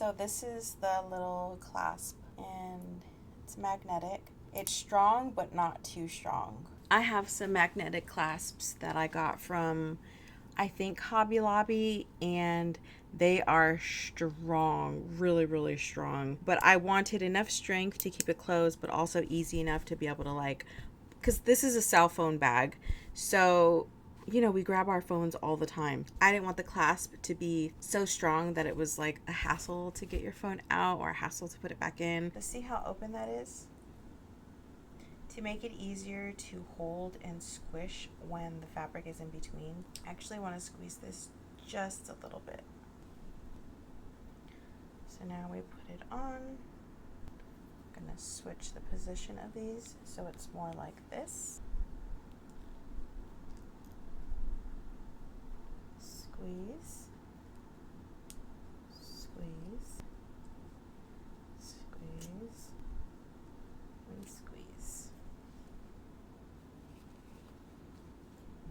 So this is the little clasp, and it's magnetic. It's strong, but not too strong. I have some magnetic clasps that I got from, I think, Hobby Lobby, and they are strong, really, really strong. But I wanted enough strength to keep it closed, but also easy enough to be able to, like, because this is a cell phone bag. So, we grab our phones all the time. I didn't want the clasp to be so strong that it was like a hassle to get your phone out or a hassle to put it back in. Let's see how open that is. To make it easier to hold and squish when the fabric is in between, I actually want to squeeze this just a little bit. So now we put it on. I'm going to switch the position of these so it's more like this. Squeeze, squeeze, squeeze, and squeeze.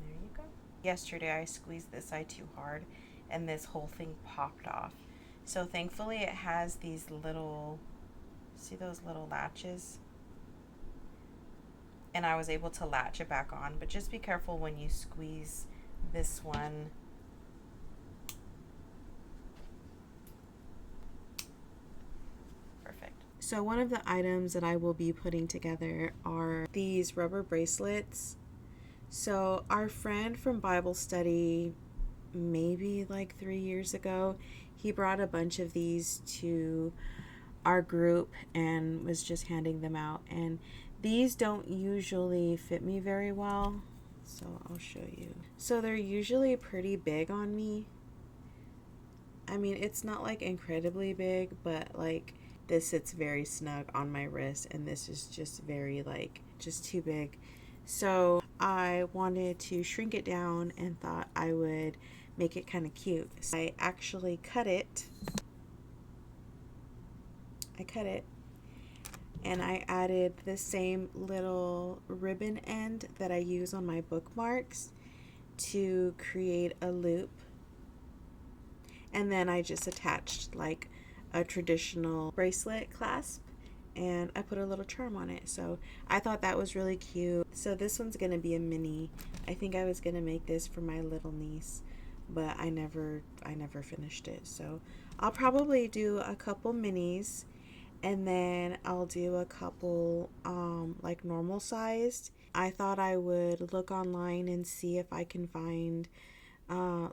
There you go. Yesterday I squeezed this side too hard and this whole thing popped off. So thankfully it has these little, see those little latches? And I was able to latch it back on, but just be careful when you squeeze this one. Perfect. So one of the items that I will be putting together are these rubber bracelets. So our friend from Bible study, maybe like 3 years ago, he brought a bunch of these to our group and was just handing them out. And these don't usually fit me very well, so I'll show you. So they're usually pretty big on me. I mean, it's not like incredibly big, but like this sits very snug on my wrist, and this is just very like just too big. So I wanted to shrink it down and thought I would make it kind of cute. So I actually cut it. And I added the same little ribbon end that I use on my bookmarks to create a loop. And then I just attached like a traditional bracelet clasp, and I put a little charm on it. So I thought that was really cute. So this one's going to be a mini. I think I was going to make this for my little niece, but I never finished it. So I'll probably do a couple minis, and then I'll do a couple like normal sized. I thought I would look online and see if I can find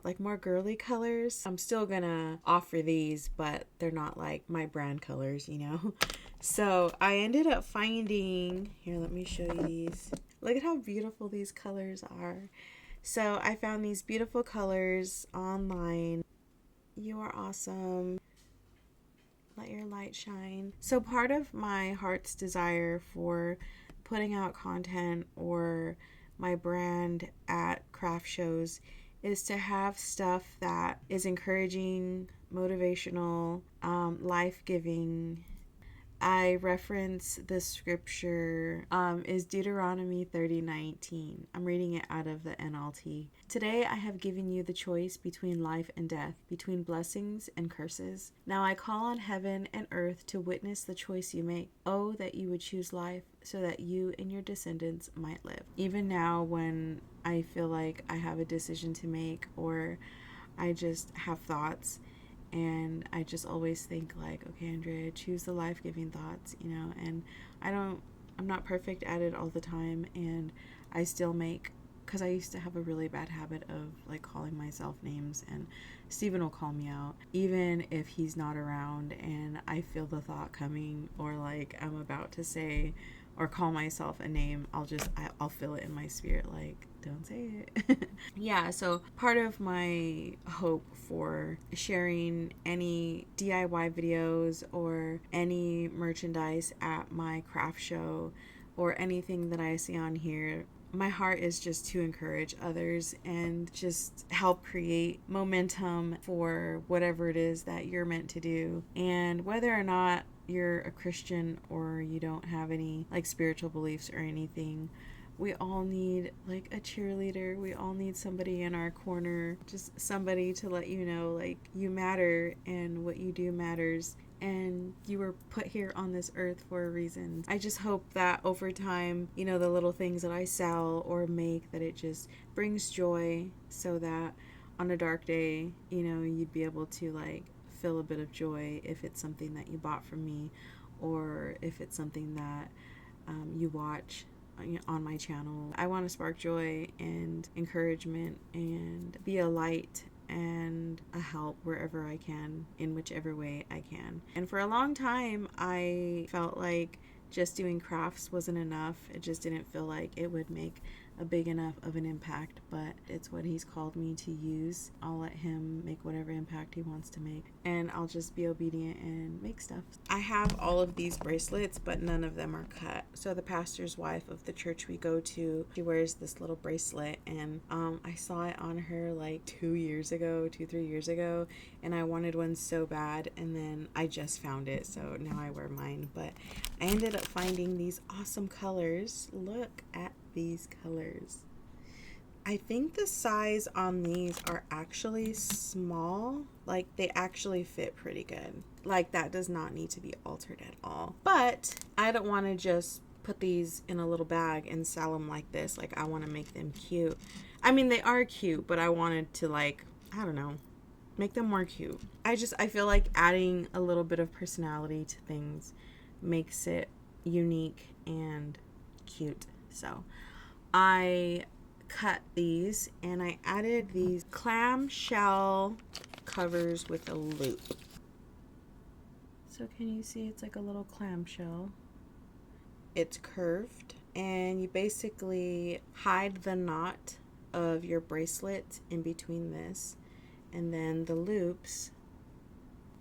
like more girly colors. I'm still gonna offer these, but they're not like my brand colors, So I ended up finding, here, let me show you these. Look at how beautiful these colors are. So I found these beautiful colors online. You are awesome. Let your light shine. So part of my heart's desire for putting out content or my brand at craft shows is to have stuff that is encouraging, motivational, life-giving. I reference the scripture is Deuteronomy 30:19. I'm reading it out of the NLT. Today I have given you the choice between life and death, between blessings and curses. Now I call on heaven and earth to witness the choice you make. Oh, that you would choose life so that you and your descendants might live. Even now, when I feel like I have a decision to make or I just have thoughts, and I just always think like, okay, Andrea, choose the life-giving thoughts, and I'm not perfect at it all the time, and I still make, because I used to have a really bad habit of like calling myself names, and Steven will call me out even if he's not around and I feel the thought coming, or like I'm about to say or call myself a name. I'll feel it in my spirit, like, don't say it. Yeah, so part of my hope for sharing any DIY videos or any merchandise at my craft show or anything that I see on here, my heart is just to encourage others and just help create momentum for whatever it is that you're meant to do. And whether or not you're a Christian or you don't have any like spiritual beliefs or anything, We all need like a cheerleader. We all need somebody in our corner, just somebody to let you know like you matter and what you do matters, and you were put here on this earth for a reason. I just hope that over time, you know, the little things that I sell or make, that it just brings joy, so that on a dark day, you know, you'd be able to like feel a bit of joy if it's something that you bought from me, or if it's something that you watch on my channel. I want to spark joy and encouragement and be a light and a help wherever I can, in whichever way I can. And for a long time, I felt like just doing crafts wasn't enough. It just didn't feel like it would make a big enough of an impact, but it's what he's called me to use. I'll let him make whatever impact he wants to make, and I'll just be obedient and make stuff. I have all of these bracelets, but none of them are cut. So the pastor's wife of the church we go to, she wears this little bracelet, and I saw it on her like 3 years ago, and I wanted one so bad, and then I just found it, so now I wear mine. But I ended up finding these awesome colors. Look at these colors. I think the size on these are actually small. Like, they actually fit pretty good. Like, that does not need to be altered at all. But I don't want to just put these in a little bag and sell them like this. Like, I want to make them cute. I mean, they are cute, but I wanted to, like, I don't know, make them more cute. I feel like adding a little bit of personality to things makes it unique and cute. So I cut these and I added these clamshell covers with a loop. So can you see it's like a little clamshell? It's curved, and you basically hide the knot of your bracelet in between this, and then the loops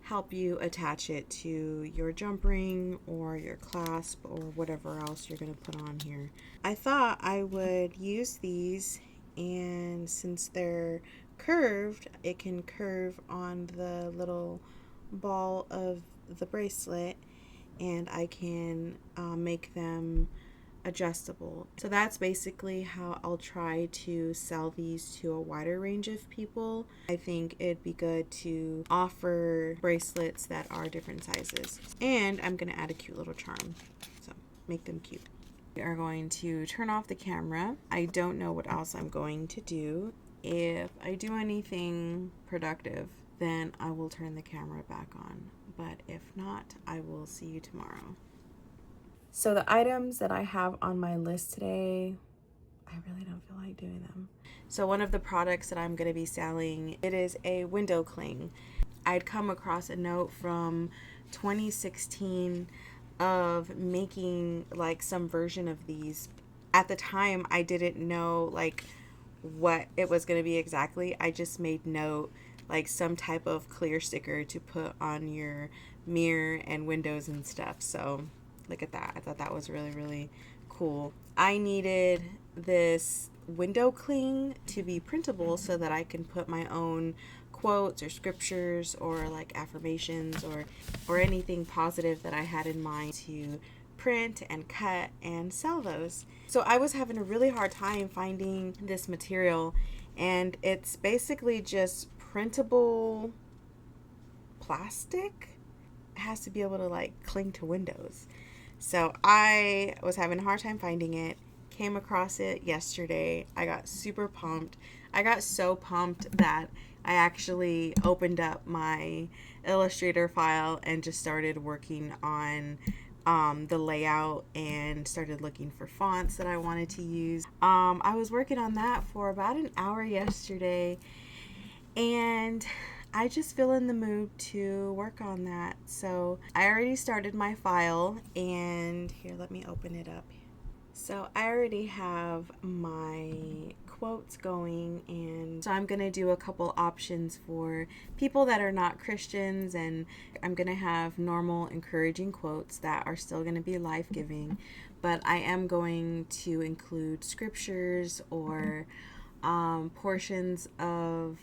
help you attach it to your jump ring or your clasp or whatever else you're going to put on here. I thought I would use these, and since they're curved, it can curve on the little ball of the bracelet, and I can make them adjustable. So that's basically how I'll try to sell these to a wider range of people. I think it'd be good to offer bracelets that are different sizes. And I'm going to add a cute little charm. So make them cute. We are going to turn off the camera. I don't know what else I'm going to do. If I do anything productive, then I will turn the camera back on. But if not, I will see you tomorrow. So the items that I have on my list today, I really don't feel like doing them. So one of the products that I'm going to be selling, it is a window cling. I'd come across a note from 2016 of making like some version of these. At the time, I didn't know like what it was going to be exactly. I just made note like some type of clear sticker to put on your mirror and windows and stuff. So look at that. I thought that was really, really cool. I needed this window cling to be printable so that I can put my own quotes or scriptures or like affirmations or anything positive that I had in mind to print and cut and sell those. So I was having a really hard time finding this material, and it's basically just printable plastic. It has to be able to like cling to windows. So I was having a hard time finding it, came across it yesterday. I got super pumped. I got so pumped that I actually opened up my Illustrator file and just started working on the layout and started looking for fonts that I wanted to use. I was working on that for about an hour yesterday, and I just feel in the mood to work on that. So I already started my file, and here, let me open it up. So I already have my quotes going, and so I'm going to do a couple options for people that are not Christians, and I'm going to have normal encouraging quotes that are still going to be life-giving, but I am going to include scriptures or portions of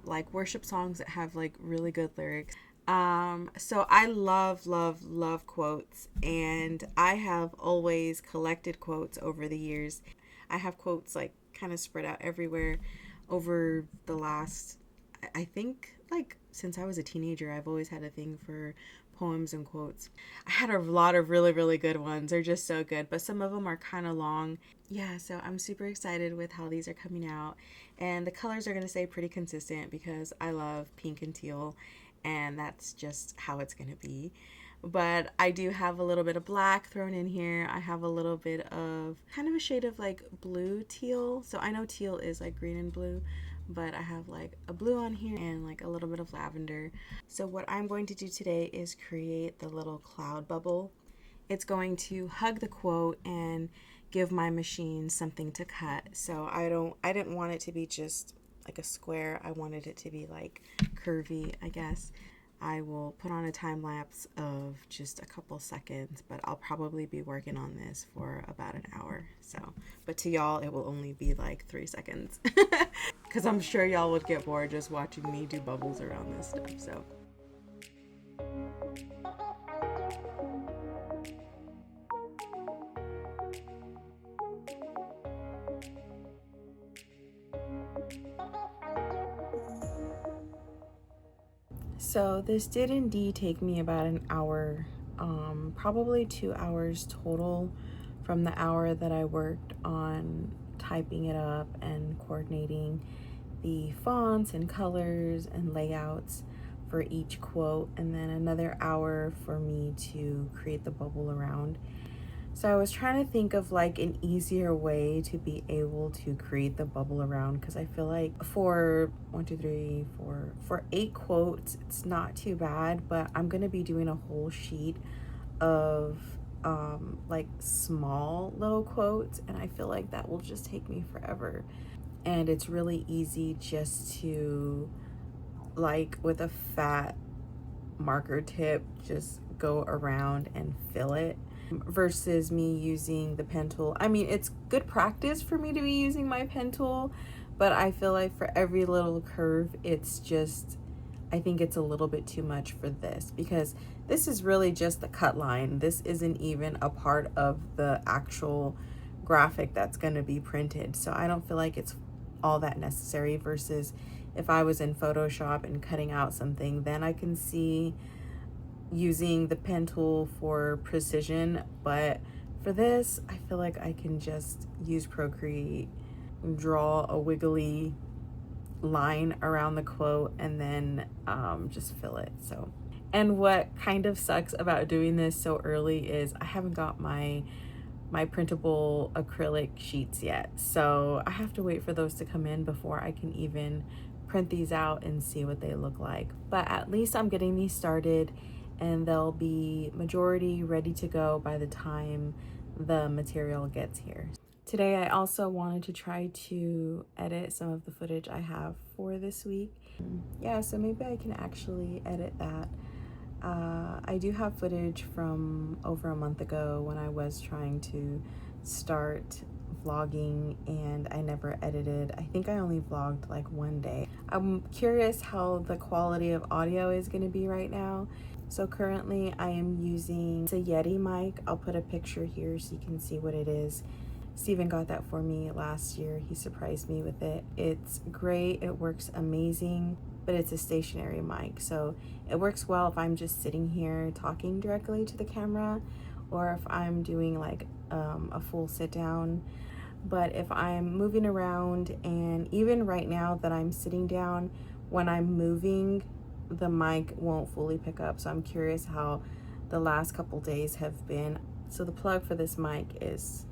like worship songs that have like really good lyrics. So I love, love, love quotes, and I have always collected quotes over the years. I have quotes like kind of spread out everywhere over the last, I think, like since I was a teenager, I've always had a thing for poems and quotes. I had a lot of really, really good ones. They're just so good, but some of them are kind of long. Yeah, so I'm super excited with how these are coming out. And the colors are going to stay pretty consistent because I love pink and teal, and that's just how it's going to be. But I do have a little bit of black thrown in here. I have a little bit of kind of a shade of like blue teal. So I know teal is like green and blue, but I have like a blue on here and like a little bit of lavender. So what I'm going to do today is create the little cloud bubble. It's going to hug the quote and give my machine something to cut. So I didn't want it to be just like a square. I wanted it to be like curvy, I guess. I will put on a time lapse of just a couple seconds, but I'll probably be working on this for about an hour. So, but to y'all, it will only be like 3 seconds because I'm sure y'all would get bored just watching me do bubbles around this stuff. So, so this did indeed take me about an hour, probably 2 hours total from the hour that I worked on typing it up and coordinating the fonts and colors and layouts for each quote, and then another hour for me to create the bubble around. So I was trying to think of like an easier way to be able to create the bubble around, because I feel like for 8 quotes, it's not too bad, but I'm gonna be doing a whole sheet of like small little quotes, and I feel like that will just take me forever. And it's really easy just to, like with a fat marker tip, just go around and fill it versus me using the pen tool. I mean, it's good practice for me to be using my pen tool, but I feel like for every little curve, it's just, I think it's a little bit too much for this, because this is really just the cut line. This isn't even a part of the actual graphic that's going to be printed. So I don't feel like it's all that necessary, versus if I was in Photoshop and cutting out something, then I can see using the pen tool for precision. But for this, I feel like I can just use Procreate, draw a wiggly line around the quote, and then just fill it. So, and what kind of sucks about doing this so early is I haven't got my printable acrylic sheets yet, so I have to wait for those to come in before I can even print these out and see what they look like. But at least I'm getting these started, and they'll be majority ready to go by the time the material gets here. Today I also wanted to try to edit some of the footage I have for this week. Yeah, so maybe I can actually edit that. I do have footage from over a month ago when I was trying to start vlogging, and I never edited. I think I only vlogged like one day. I'm curious how the quality of audio is going to be right now. So currently I am using a Yeti mic. I'll put a picture here so you can see what it is. Steven got that for me last year. He surprised me with it. It's great. It works amazing, but it's a stationary mic. So it works well if I'm just sitting here talking directly to the camera, or if I'm doing like a full sit down. But if I'm moving around, and even right now that I'm sitting down, when I'm moving, the mic won't fully pick up. So I'm curious how the last couple days have been. So the plug for this mic is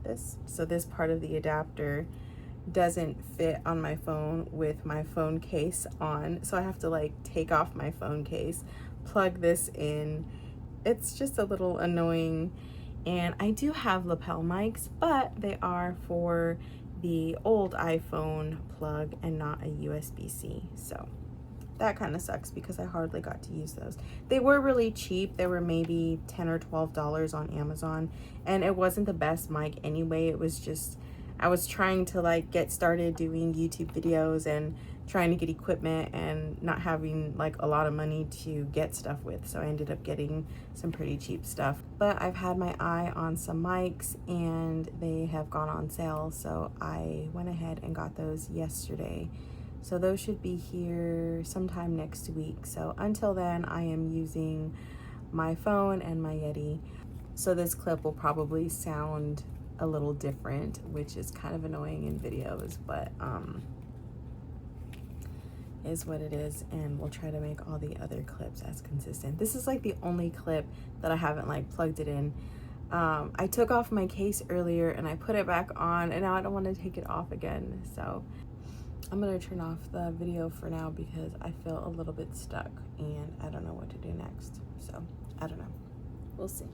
this. So this part of the adapter doesn't fit on my phone with my phone case on, so I have to like take off my phone case, plug this in. It's just a little annoying. And I do have lapel mics, but they are for the old iPhone plug and not a USB-C. So that kind of sucks because I hardly got to use those. They were really cheap. They were maybe $10 or $12 on Amazon, and it wasn't the best mic anyway. It was just, I was trying to like get started doing YouTube videos and trying to get equipment and not having like a lot of money to get stuff with, so I ended up getting some pretty cheap stuff. But I've had my eye on some mics and they have gone on sale, so I went ahead and got those yesterday. So those should be here sometime next week. So until then, I am using my phone and my Yeti. So this clip will probably sound a little different, which is kind of annoying in videos, but is what it is, and we'll try to make all the other clips as consistent. This is like the only clip that I haven't like plugged it in. I took off my case earlier and I put it back on, and now I don't want to take it off again. So I'm gonna turn off the video for now because I feel a little bit stuck and I don't know what to do next. So I don't know. We'll see.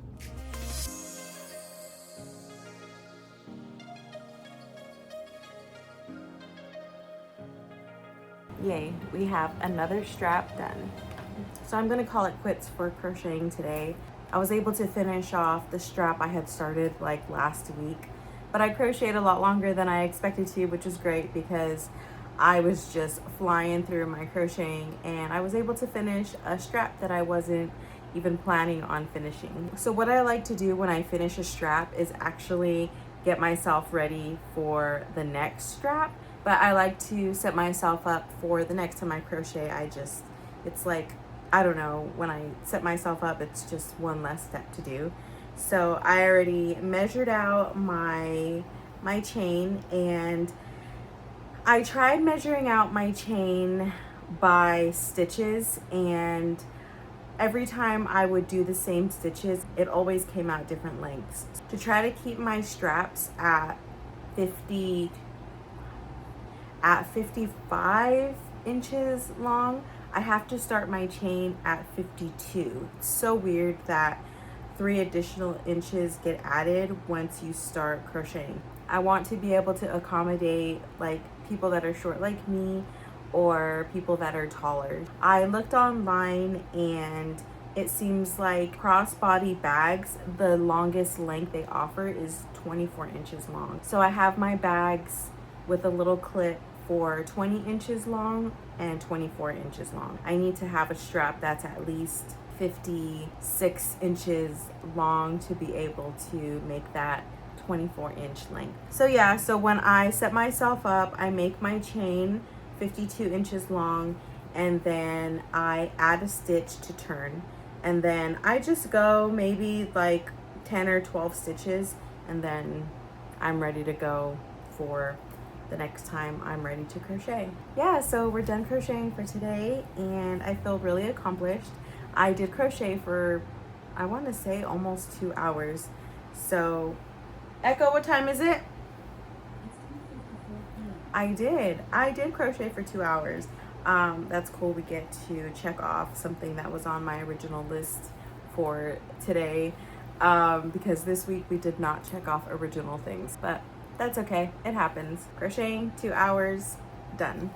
Yay, we have another strap done. So I'm gonna call it quits for crocheting today. I was able to finish off the strap I had started like last week, but I crocheted a lot longer than I expected to, which was great because I was just flying through my crocheting and I was able to finish a strap that I wasn't even planning on finishing. So what I like to do when I finish a strap is actually get myself ready for the next strap. But I like to set myself up for the next time I crochet. It's like, I don't know, when I set myself up, it's just one less step to do. So I already measured out my chain, and I tried measuring out my chain by stitches, and every time I would do the same stitches, it always came out different lengths. To try to keep my straps at 55 inches long, I have to start my chain at 52. It's so weird that 3 additional inches get added once you start crocheting. I want to be able to accommodate like people that are short like me or people that are taller. I looked online and it seems like crossbody bags, the longest length they offer is 24 inches long. So I have my bags with a little clip for 20 inches long and 24 inches long. I need to have a strap that's at least 56 inches long to be able to make that 24-inch length. So yeah, so when I set myself up, I make my chain 52 inches long, and then I add a stitch to turn, and then I just go maybe like 10 or 12 stitches, and then I'm ready to go for the next time I'm ready to crochet. Yeah, so we're done crocheting for today and I feel really accomplished. I did crochet for, I want to say almost 2 hours. So Echo, what time is it? I did crochet for 2 hours. That's cool. We get to check off something that was on my original list for today, because this week we did not check off original things, but that's okay. It happens. Crocheting 2 hours, done.